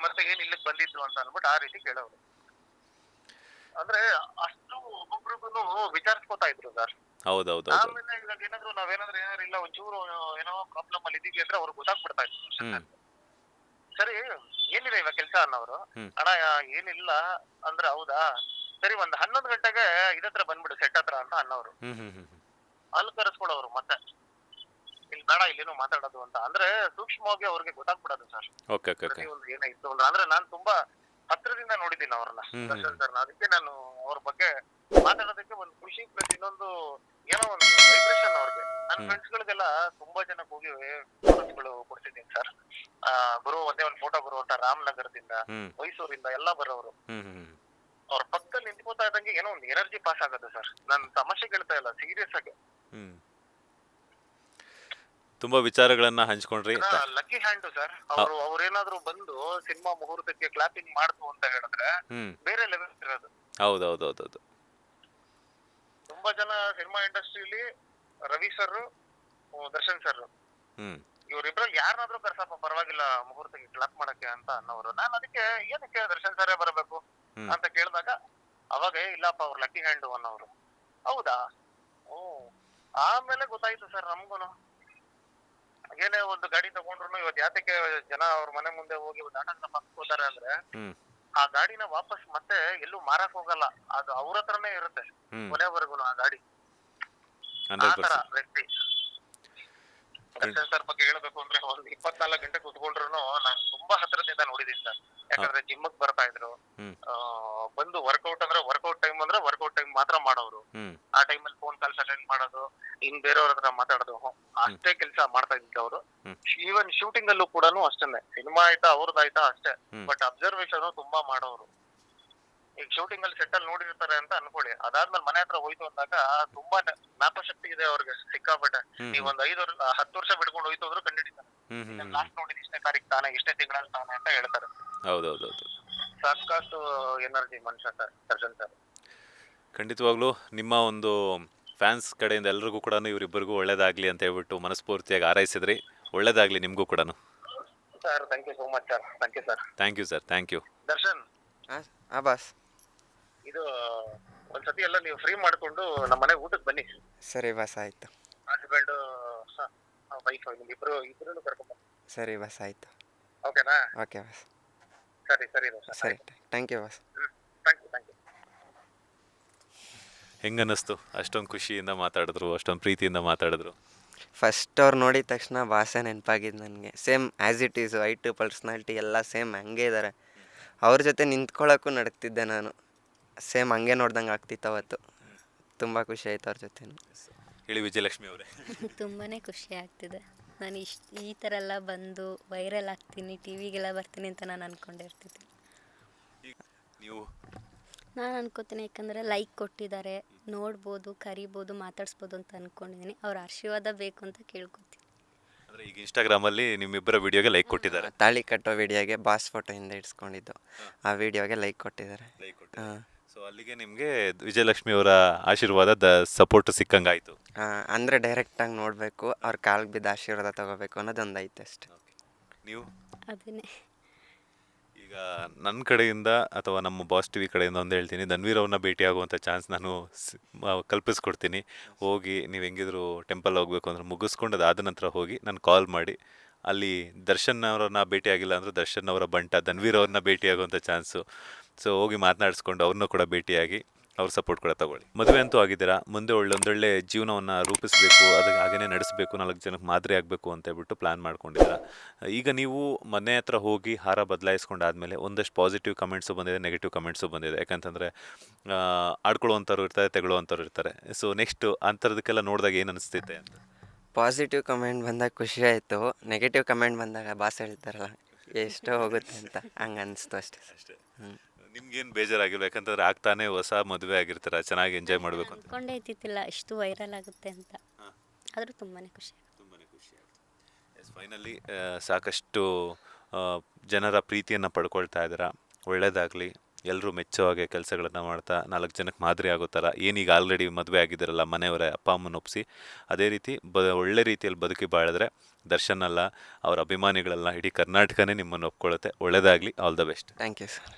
ಮತ್ತೆ ಏನ್ ಇಲ್ಲಿಗೆ ಬಂದಿದ್ದು ಅಂತ ಅನ್ಬಿಟ್ಟು ಆ ರೀತಿ ಕೇಳೋರು. ಅಂದ್ರೆ ಅಷ್ಟು ಒಬ್ಬೊಬ್ರಿಗೂ ವಿಚಾರಿಸ್ಕೊತಾ ಇದ್ರು ಸರ್.
ಹೌದೌದು.
ಆಮೇಲೆ ಇವಾಗ ನಾವೇನಾದ್ರೂ ಇಲ್ಲ ಒಂಚೂರು ಏನೋ ಪ್ರಾಬ್ಲಮ್ ಅಲ್ಲಿ ಇದೀವಿ ಅಂದ್ರೆ ಅವ್ರಿಗೆ ಗೊತ್ತಾಗ್ಬಿಡ್ತಾ ಇತ್ತು.
ಹ್ಮ್.
ಸರಿ ಏನಿದೆ ಇವಾಗ ಕೆಲ್ಸ ಅನ್ನೋರು,
ಹ್ಮ್.
ಅಣ್ಣ ಏನಿಲ್ಲ ಅಂದ್ರೆ ಹೌದಾ ಸರಿ ಒಂದ್ 11 ಗಂಟೆಗೆ ಇದತ್ರ ಬಂದ್ಬಿಡು ಸೆಟ್ ಹತ್ರ ಅಂತ ಅನ್ನೋರು.
ಹ್ಮ್ ಹ್ಮ್ ಹ್ಮ್
ಅಲ್ಲಿ ಕರೆಸ್ಕೊಳೋರು ಮತ್ತೆ ಇಲ್ಲಿ ಬೇಡ ಇಲ್ಲೇನೋ ಮಾತಾಡೋದು ಅಂತ. ಅಂದ್ರೆ ಸೂಕ್ಷ್ಮವಾಗಿ ಅವ್ರಿಗೆ ಗೊತ್ತಾಗ್ಬಿಡೋದು ಸರ್.
Okay okay okay.
ಪ್ರತಿಯೊಂದು ಏನಾಯ್ತು ಅಂದ್ರೆ ನಾನು ತುಂಬಾ ಹತ್ರದಿಂದ ನೋಡಿದ್ದೀನಿ ಅವ್ರನ್ನ, ದರ್ಶನ್ ಸರ್ನ. ಅದಕ್ಕೆ ನಾನು ಅವ್ರ ಬಗ್ಗೆ ಮಾತಾಡೋದಕ್ಕೆ ಒಂದು ಖುಷಿ ಪ್ಲಸ್ ಇನ್ನೊಂದು ಏನೋ ಒಂದು ವೈಬ್ರೇಷನ್ ಅವ್ರಿಗೆ. ನನ್ನ ಫ್ರೆಂಡ್ಸ್ ಗಳಿಗೆಲ್ಲ ತುಂಬಾ ಜನಕ್ಕೆ ಹೋಗಿ ಫೋಟೋಸ್ಗಳು ಕೊಡ್ತಿದ್ದೀನಿ ಸರ್. ಗುರು ಒಂದೇ ಒಂದು ಫೋಟೋ ಗುರು ಅಂತ ರಾಮನಗರದಿಂದ, ಮೈಸೂರಿಂದ ಎಲ್ಲ ಬರೋರು. ಅವ್ರ ಪಕ್ಕದಲ್ಲಿ ನಿಂತ್ಕೋತಾ ಇದ್ದಂಗೆ ಏನೋ ಒಂದು ಎನರ್ಜಿ ಪಾಸ್ ಆಗೋದು ಸರ್. ನಾನು ತಮಾಷೆ ಕೇಳ್ತಾ ಇಲ್ಲ, ಸೀರಿಯಸ್ ಆಗಿ.
ತುಂಬಾ ವಿಚಾರಗಳನ್ನ ಹಂಚ್ಕೊಂಡ್ರಿ.
Lucky hand sir. ಅವ್ರೇನಾದ್ರು ಬಂದು ಸಿನಿಮಾ ಮುಹೂರ್ತಕ್ಕೆ ಕ್ಲಾಪಿಂಗ್ ಮಾಡ್ತು ಅಂತ ಹೇಳಿದ್ರೆ ಬೇರೆ ಲೆವೆಲ್ ಇರೋದು.
ಹೌದೌದೌದೌದು.
ತುಂಬಾ ಜನ ಸಿನಿಮಾ ಇಂಡಸ್ಟ್ರಿಲಿ ರವಿ ಸರ್, ದರ್ಶನ್ ಸರ್, ಇವ್ರಿಬ್ರಲ್ಲಿ ಯಾರನ್ನಾದ್ರೂ ಕರ್ಸಪ್ಪ ಪರವಾಗಿಲ್ಲ ಮುಹೂರ್ತಕ್ಕೆ ಕ್ಲಾಪ್ ಮಾಡಕ್ಕೆ ಅಂತ ಅನ್ನೋರು. ನಾನು ಅದಕ್ಕೆ ಏನಕ್ಕೆ ದರ್ಶನ್ ಸರೇ ಬರಬೇಕು ಅಂತ ಕೇಳಿದಾಗ ಅವಾಗ ಇಲ್ಲಪ್ಪ ಅವ್ರು ಲಕ್ಕಿ ಹ್ಯಾಂಡ್ ಅನ್ನೋರು. ಹೌದಾ, ಓ ಆಮೇಲೆ ಗೊತ್ತಾಯ್ತು ಸರ್ ನಮ್ಗೂನು. ಏನೇ ಒಂದು ಗಾಡಿ ತಗೊಂಡ್ರು ಇವತ್ತು ಯಾತಕ್ಕೆ ಜನ ಅವ್ರ ಮನೆ ಮುಂದೆ ಹೋಗಿ ಒಂದು ಆಟೋಗ್ರಾಫ್ ಹಾಕ್ಕೋತಾರೆ ಅಂದ್ರೆ ಆ ಗಾಡಿನ ವಾಪಸ್ ಮತ್ತೆ ಎಲ್ಲೂ ಮಾರಕ್ ಹೋಗಲ್ಲ, ಅದು ಅವ್ರ ಹತ್ರನೇ ಇರುತ್ತೆ ಕೊನೆವರೆಗೂ ಆ ಗಾಡಿ. ಆ ತರ ವ್ಯಕ್ತಿ. ದರ್ಶನ್ ಸರ್ ಬಗ್ಗೆ ಹೇಳ್ಬೇಕು ಅಂದ್ರೆ ಒಂದು 24 ಗಂಟೆ ಕುತ್ಕೊಂಡ್ರು ನಾನು ತುಂಬಾ ಹತ್ರದಿಂದ ನೋಡಿದೀನಿ ಸರ್. ಯಾಕಂದ್ರೆ ಜಿಮ್ಗೆ ಬರ್ತಾ ಇದ್ರು, ಬಂದು ವರ್ಕೌಟ್ ಅಂದ್ರೆ ವರ್ಕೌಟ್ ಟೈಮ್ ಮಾತ್ರ ಮಾಡೋರು. ಆ ಟೈಮಲ್ಲಿ ಫೋನ್ ಕಾಲ್ಸ್ ಅಟೆಂಡ್ ಮಾಡೋದು, ಇನ್ ಬೇರೆಯವ್ರ ಹತ್ರ ಮಾತಾಡೋದು, ಅಷ್ಟೇ ಕೆಲಸ ಮಾಡ್ತಾ ಇದ್ದವ್ರು. ಈವನ್ ಶೂಟಿಂಗ್ ಅಲ್ಲೂ ಕೂಡ ಅಷ್ಟೇನೆ. ಸಿನಿಮಾ ಆಯ್ತಾ ಅವ್ರದ್ದಾಯ್ತಾ ಅಷ್ಟೇ, ಬಟ್ ಅಬ್ಸರ್ವೇಷನ್ ತುಂಬಾ ಮಾಡೋರು. ಈಗ ಶೂಟಿಂಗ್ ಅಲ್ಲಿ ಸೆಟ್ ಅಲ್ಲಿ ನೋಡಿರ್ತಾರೆ ಅಂತ ಅನ್ಕೊಳ್ಳಿ, ಅದಾದ್ಮೇಲೆ ಮನೆ ಹತ್ರ ಹೋಯ್ತು ಅಂದಾಗ ತುಂಬಾ ಜ್ಞಾಪಶಕ್ತಿ ಇದೆ ಅವ್ರಿಗೆ ಸಿಕ್ಕಾಪಟ್ಟೆ. ನೀವೊಂದ್ 10 ವರ್ಷ ಬಿಡ್ಕೊಂಡು ಹೋಯ್ತು ಅಂದ್ರೂ ಕಂಡಿಡಿತಾರೆ. ಲಾಸ್ಟ್ ನೋಡಿದ್ ಇಷ್ಟನೇ ತಾರೀಕು ತಾನೆ, ಇಷ್ಟನೇ ತಿಂಗಳಲ್ಲಿ ತಾನೆ ಅಂತ ಹೇಳ್ತಾರೆ.
ಹೌದೌದೌದು.
ಸಾಕಷ್ಟು ಎನರ್ಜಿ ಮನುಷ್ಯ ಸರ್ ದರ್ಶನ್ ಸರ್.
ಖಂಡಿತವಾಗ್ಲೂ ನಿಮ್ಮ ಒಂದು ಫ್ಯಾನ್ಸ್ ಕಡೆಯಿಂದ ಎಲ್ರಿಗೂ ಕೂಡ ಇವರಿಬ್ಬರಿಗೂ ಒಳ್ಳೇದಾಗ್ಲಿ ಅಂತ ಹೇಳ್ಬಿಟ್ಟು ಮನಸ್ಫೂರ್ತಿಯಾಗಿ ಹಾರೈಸಿದ್ರಿ. ಒಳ್ಳೇದಾಗ್ಲಿ ನಿಮಗೂ ಕೂಡ
sir. Thank you so much sir. Thank you sir.
Thank you sir. Thank you.
Darshan,
boss
ಇದು ಒಂದ್ಸತಿ ಎಲ್ಲ ನೀವು ಫ್ರೀ ಮಾಡ್ಕೊಂಡು ನಮ್ಮ ಮನೆಗೆ ಊಟಕ್ಕೆ ಬನ್ನಿ.
ಸರಿ ಬಾಸ್, ಆಯ್ತು.
ಹಸ್ಬೆಂಡ್ ವೈಫ್ ಇಬ್ರು ಕರ್ಕೊಂಡ್ ಬನ್ನಿ.
ಸರಿ ಬಾಸ್, ಆಯ್ತು.
ಓಕೆನಾ?
Okay boss.
ಸರಿ
ಸರಿ, thank you boss.
Thank you.
ಹೆಂಗನ್ನಿಸ್ತು? ಅಷ್ಟೊಂದು ಖುಷಿಯಿಂದ ಮಾತಾಡಿದ್ರು, ಅಷ್ಟೊಂದು ಪ್ರೀತಿಯಿಂದ ಮಾತಾಡಿದ್ರು.
ಫಸ್ಟ್ ಅವ್ರು ನೋಡಿದ ತಕ್ಷಣ ಭಾಷೆ ನೆನಪಾಗಿದ್ದು ನನಗೆ. Same as it Yesu, height personality ಎಲ್ಲ ಸೇಮ್ ಹಂಗೆ ಇದ್ದಾರೆ. ಅವ್ರ ಜೊತೆ ನಿಂತ್ಕೊಳ್ಳೋಕ್ಕೂ ನಡ್ತಿದ್ದೆ ನಾನು. ಸೇಮ್ ಹಂಗೆ ನೋಡ್ದಂಗೆ ಆಗ್ತಿತ್ತು ಅವತ್ತು. ತುಂಬ ಖುಷಿ ಆಯ್ತು ಅವ್ರ ಜೊತೆ.
ಹೇಳಿ ವಿಜಯಲಕ್ಷ್ಮಿ ಅವರೇ.
ತುಂಬಾ ಖುಷಿ ಆಗ್ತಿದೆ. ನಾನು ಈ ಥರ ಎಲ್ಲ ಬಂದು ವೈರಲ್ ಆಗ್ತೀನಿ, ಟಿ ವಿಗೆಲ್ಲ ಬರ್ತೀನಿ ಅಂತ ನಾನು ಅಂದ್ಕೊಂಡಿರ್ತಿದ್ದೆ.
ನೀವು?
ನಾನು ಅನ್ಕೋತೀನಿ, ಯಾಕಂದರೆ ಲೈಕ್ ಕೊಟ್ಟಿದ್ದಾರೆ, ನೋಡ್ಬೋದು, ಕರಿಬೋದು, ಮಾತಾಡ್ಸ್ಬೋದು ಅಂತ ಅಂದ್ಕೊಂಡಿದ್ದೀನಿ. ಅವ್ರ ಆಶೀರ್ವಾದ ಬೇಕು ಅಂತ ಕೇಳ್ಕೊತೀನಿ.
ಅಂದರೆ ಈಗ ಇನ್ಸ್ಟಾಗ್ರಾಮಲ್ಲಿ ನಿಮ್ಮಿಬ್ಬರ ವಿಡಿಯೋಗೆ ಲೈಕ್ ಕೊಟ್ಟಿದ್ದಾರೆ.
ತಾಳಿ ಕಟ್ಟೋ ವಿಡಿಯೋಗೆ ಬಾಸ್ ಫೋಟೋಯಿಂದ ಇಡ್ಸ್ಕೊಂಡಿದ್ದು, ಆ ವಿಡಿಯೋಗೆ ಲೈಕ್ ಕೊಟ್ಟಿದ್ದಾರೆ.
ಸೊ ಅಲ್ಲಿಗೆ ನಿಮಗೆ ವಿಜಯಲಕ್ಷ್ಮಿ ಅವರ ಆಶೀರ್ವಾದ ಸಪೋರ್ಟ್ ಸಿಕ್ಕಂಗಾಯಿತು.
ಅಂದರೆ ಡೈರೆಕ್ಟಾಗಿ ನೋಡಬೇಕು, ಅವ್ರ ಕಾಲಿಗೆ ಬಿದ್ದು ಆಶೀರ್ವಾದ ತೊಗೋಬೇಕು ಅನ್ನೋದೊಂದು ಐತೆ ಅಷ್ಟೆ.
ನೀವು?
ಅದನ್ನೇ.
ಈಗ ನನ್ನ ಕಡೆಯಿಂದ ಅಥವಾ ನಮ್ಮ ಬಾಸ್ ಟಿವಿ ಕಡೆಯಿಂದ ಒಂದು ಹೇಳ್ತೀನಿ, ಧನ್ವೀರ್ ಅವ್ರನ್ನ ಭೇಟಿ ಆಗುವಂಥ ಚಾನ್ಸ್ ನಾನು ಕಲ್ಪಿಸ್ಕೊಡ್ತೀನಿ. ಹೋಗಿ ನೀವು ಹೆಂಗಿದ್ರು ಟೆಂಪಲ್ ಹೋಗಬೇಕು ಅಂದ್ರೆ ಮುಗಿಸ್ಕೊಂಡು ಅದಾದ ನಂತರ ಹೋಗಿ ನಾನು ಕಾಲ್ ಮಾಡಿ, ಅಲ್ಲಿ ದರ್ಶನ್ ಅವರನ್ನ ಭೇಟಿ ಆಗಿಲ್ಲ ಅಂದರೂ ದರ್ಶನ್ ಅವರ ಬಂಟ ಧನ್ವೀರ್ ಅವ್ರನ್ನ ಭೇಟಿ ಆಗುವಂಥ ಚಾನ್ಸು. ಸೊ ಹೋಗಿ ಮಾತನಾಡಿಸ್ಕೊಂಡು ಅವ್ರನ್ನೂ ಕೂಡ ಭೇಟಿಯಾಗಿ ಅವ್ರ ಸಪೋರ್ಟ್ ಕೂಡ ತಗೊಳ್ಳಿ. ಮದುವೆ ಅಂತೂ ಆಗಿದ್ದೀರಾ, ಮುಂದೆ ಒಂದೊಳ್ಳೆ ಜೀವನವನ್ನು ರೂಪಿಸಬೇಕು, ಅದಕ್ಕೆ ಹಾಗೇ ನಡೆಸಬೇಕು, 4 ಜನಕ್ಕೆ ಮಾದರಿ ಆಗಬೇಕು ಅಂತ ಹೇಳ್ಬಿಟ್ಟು ಪ್ಲ್ಯಾನ್ ಮಾಡ್ಕೊಂಡಿದ್ದೀರಾ. ಈಗ ನೀವು ಮನೆ ಹತ್ರ ಹೋಗಿ ಹಾರ ಬದಲಾಯಿಸ್ಕೊಂಡಾದ್ಮೇಲೆ ಒಂದಷ್ಟು ಪಾಸಿಟಿವ್ ಕಮೆಂಟ್ಸು ಬಂದಿದೆ, ನೆಗೆಟಿವ್ ಕಮೆಂಟ್ಸು ಬಂದಿದೆ. ಯಾಕಂತಂದರೆ ಆಡ್ಕೊಳ್ಳೋವಂಥವ್ರು ಇರ್ತಾರೆ, ತೆಗೊಳ್ಳೋವಂಥವ್ರು ಇರ್ತಾರೆ. ಸೊ ನೆಕ್ಸ್ಟ್ ಅಂಥದ್ದಕ್ಕೆಲ್ಲ ನೋಡಿದಾಗ ಏನು ಅನಿಸ್ತೈತೆ ಅಂತ?
ಪಾಸಿಟಿವ್ ಕಮೆಂಟ್ ಬಂದಾಗ ಖುಷಿ ಆಯಿತು. ನೆಗೆಟಿವ್ ಕಮೆಂಟ್ ಬಂದಾಗ ಬಾಸ್ ಹೇಳ್ತಾರಲ್ಲ ಎಷ್ಟೋ ಹೋಗುತ್ತೆ ಅಂತ, ಹಂಗೆ ಅನಿಸ್ತು ಅಷ್ಟೇ.
ನಿಮ್ಗೇನು ಬೇಜಾರಾಗಿಲ್ಲ? ಯಾಕಂತಂದ್ರೆ ಆಗ್ತಾನೆ ಹೊಸ ಮದುವೆ ಆಗಿರ್ತೀರ, ಚೆನ್ನಾಗಿ ಎಂಜಾಯ್ ಮಾಡಬೇಕು ಅಂತ
ಅನ್ಕೊಂಡೇ ಇದ್ದಿತ್ತಿಲ್ಲ ಇಷ್ಟು ವೈರಲ್ ಆಗುತ್ತೆ ಅಂತ. ಆದರೂ ತುಂಬಾ ಖುಷಿ
ಆಗುತ್ತೆ. ಫೈನಲಿ ಸಾಕಷ್ಟು ಜನರ ಪ್ರೀತಿಯನ್ನು ಪಡ್ಕೊಳ್ತಾ ಇದ್ದೀರಾ. ಒಳ್ಳೆಯದಾಗಲಿ. ಎಲ್ಲರೂ ಮೆಚ್ಚೋ ಹಾಗೆ ಕೆಲಸಗಳನ್ನು ಮಾಡ್ತಾ 4 ಜನಕ್ಕೆ ಮಾದರಿ ಆಗೋ ಥರ ಏನೀಗ ಆಲ್ರೆಡಿ ಮದುವೆ ಆಗಿದ್ದಾರಲ್ಲ ಮನೆಯವರೇ ಅಪ್ಪ ಅಮ್ಮನ ಒಪ್ಪಿಸಿ ಅದೇ ರೀತಿ ಒಳ್ಳೆ ರೀತಿಯಲ್ಲಿ ಬದುಕಿ ಬಾಳಿದ್ರೆ ದರ್ಶನ್ ಅಲ್ಲ ಅವ್ರ ಅಭಿಮಾನಿಗಳೆಲ್ಲ ಇಡೀ ಕರ್ನಾಟಕನೇ ನಿಮ್ಮನ್ನು ಒಪ್ಕೊಳ್ಳುತ್ತೆ. ಒಳ್ಳೆಯದಾಗಲಿ, all the best.
Thank you sir.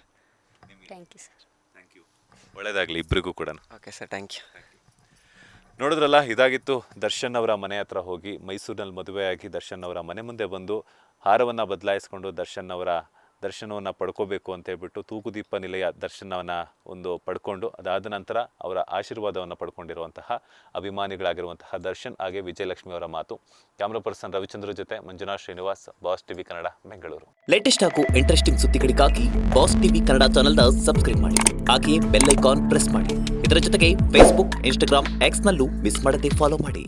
Thank you sir.
Thank you. ಒಳ್ಳೆಯದಾಗಲಿ ಇಬ್ಬರಿಗೂ ಕೂಡ.
Okay sir, thank you.
ನೋಡಿದ್ರಲ್ಲ, ಇದಾಗಿತ್ತು ದರ್ಶನ್ ಅವರ ಮನೆ ಹತ್ರ ಹೋಗಿ ಮೈಸೂರಿನಲ್ಲಿ ಮದುವೆಯಾಗಿ ದರ್ಶನ್ ಅವರ ಮನೆ ಮುಂದೆ ಬಂದು ಹಾರವನ್ನು ಬದಲಾಯಿಸ್ಕೊಂಡು ದರ್ಶನವನ್ನು ಪಡ್ಕೋಬೇಕು ಅಂತ ಹೇಳ್ಬಿಟ್ಟು ತೂಗುದೀಪ ನಿಲಯ ದರ್ಶನವನ್ನು ಪಡ್ಕೊಂಡು ಅದಾದ ನಂತರ ಅವರ ಆಶೀರ್ವಾದವನ್ನು ಪಡ್ಕೊಂಡಿರುವಂತಹ ಅಭಿಮಾನಿಗಳಾಗಿರುವಂತಹ ದರ್ಶನ್ ಹಾಗೆ ವಿಜಯಲಕ್ಷ್ಮಿ ಅವರ ಮಾತು. ಕ್ಯಾಮ್ರಾ ಪರ್ಸನ್ ರವಿಚಂದ್ರ ಜೊತೆ Manjunath Srinivas, boss TV Kannada, Bengaluru.
Latest ಹಾಗೂ ಇಂಟ್ರೆಸ್ಟಿಂಗ್ ಸುದ್ದಿಗಳಿಗಾಗಿ ಬಾಸ್ ಟಿವಿ ಕನ್ನಡ ಚಾನೆಲ್ನ ಸಬ್ಸ್ಕ್ರೈಬ್ ಮಾಡಿ, ಹಾಗೆಯೇ ಬೆಲ್ ಐಕಾನ್ ಪ್ರೆಸ್ ಮಾಡಿ. ಇದರ ಜೊತೆಗೆ ಫೇಸ್ಬುಕ್, ಇನ್ಸ್ಟಾಗ್ರಾಮ್, ಎಕ್ಸ್ನಲ್ಲೂ ಮಿಸ್ ಮಾಡದೆ ಫಾಲೋ ಮಾಡಿ.